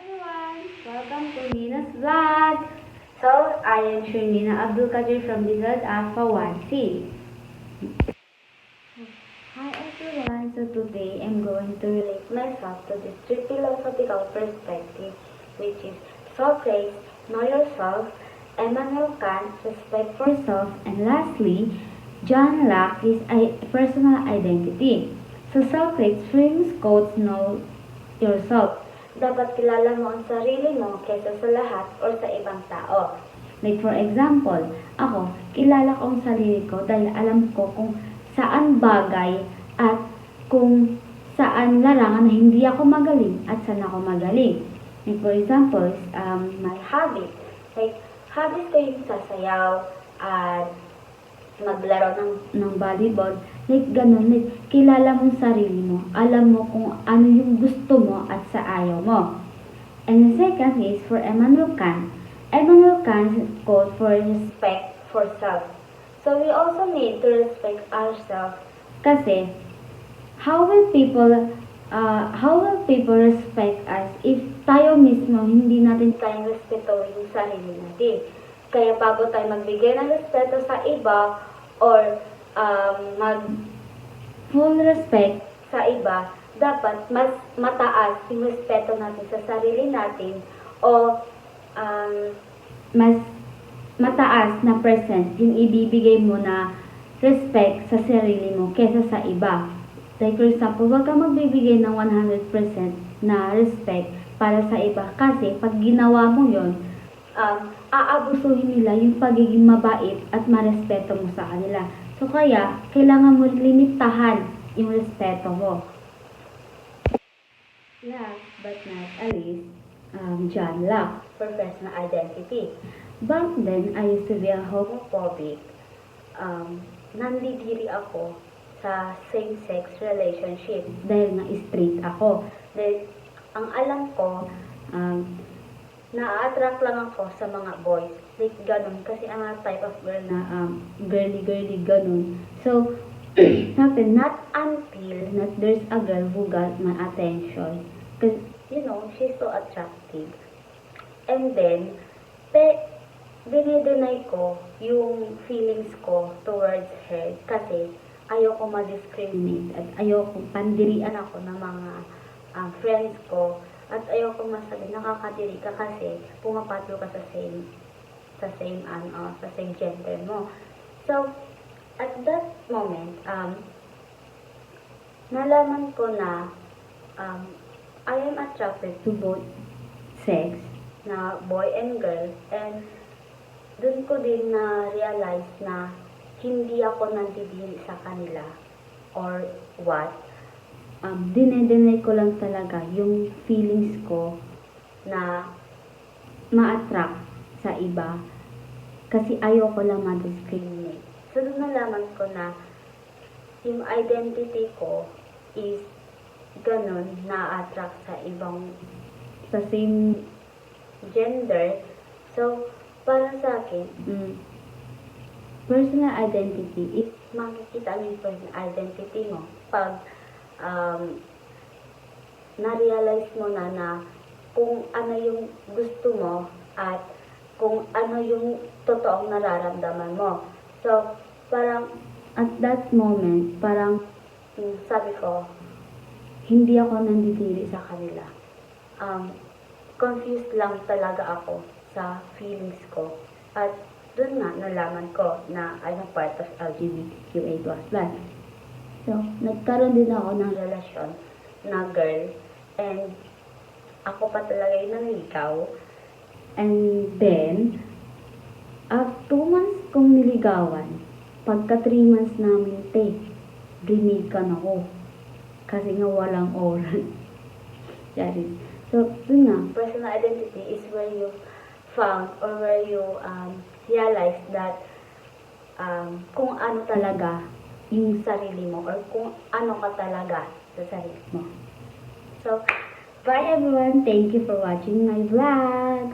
everyone! Welcome to Nina's vlog! So, I am Nina Abdul Qadir from Desert Alpha 1C. Hi everyone! So today I'm going to relate myself to this three philosophical perspective, which is Socrates, know yourself, Immanuel Kant, respect for self, and lastly, John Locke, his personal identity. So Socrates' famous quotes, know yourself. Dapat kilala mo ang sarili mo kaysa sa lahat o sa ibang tao. Like for example, ako, kilala ko ang sarili ko dahil alam ko kung saan bagay at kung saan larangan na hindi ako magaling at saan ako magaling. Like for example, my hobby. Like, hobbies ko yung sasayaw at maglaro ng volleyball. Like, ganun. Like, kilala mo sarili mo. Alam mo kung ano yung gusto mo at sa ayaw mo. And the second is for Immanuel Kant. Immanuel Kant called for respect for self. So, we also need to respect ourselves. Kasi, how will people respect us if tayo mismo hindi natin tayong respetuhin yung sarili natin? Kaya bago tayo magbigay ng respeto sa iba or mag full respect sa iba, dapat mas mataas yung respeto natin sa sarili natin o mas mataas na percent yung ibibigay mo na respect sa sarili mo kesa sa iba. Like for example, huwag ka magbibigay ng 100% na respect para sa iba kasi pag ginawa mo yon, aabusuhin nila yung pagiging mabait at marespeto mo sa kanila. So kaya, kailangan mo limitahan yung respeto mo. Last but not least, John Locke, for personal identity. Back then, I used to be a homophobic. Nandidiri ako sa same-sex relationship dahil nga straight ako. Dahil ang alam ko, na-attract lang ako sa mga boys. Like, ganun. Kasi ang type of girl na girly, ganun. So, nothing, not until not there's a girl who got my attention. Because, you know, she's so attractive. And then, dinideny ko yung feelings ko towards her kasi ayoko ma-discriminate at ayoko pandirian ako ng mga friends ko. At ayoko masabi, nakakadiri ka kasi pumapatlo ka sa same gender mo. So, at that moment, nalaman ko na I am attracted to both sex, na boy and girl, and dun ko din na-realize na hindi ako nandidiri sa kanila or what. Dinedeny ko lang talaga yung feelings ko na ma-attract sa iba kasi ayoko lang ma-discriminate. So, doon nalaman ko na yung identity ko is ganun, na-attract sa same gender. So, para sa akin, personal identity is makikita mo yung personal identity mo pag na-realize mo na kung ano yung gusto mo at kung ano yung totoong nararamdaman mo. So, parang at that moment, parang sabi ko, hindi ako nandidiri sa kanila. Confused lang talaga ako sa feelings ko. At doon nga, nalaman ko na I'm a part of LGBTQA+. So, nagkaroon din ako ng relasyon na girl. And, ako pa talaga yung nanligaw. And then, 2 months kong niligawan. Pagka 3 months namin, drinikan ako. Kasi nga walang oras. Charis. So, yun nga, personal identity is where you found or where you realize that kung ano talaga yung sarili mo or kung ano ka talaga sa sarili mo. So, bye everyone. Thank you for watching my vlog.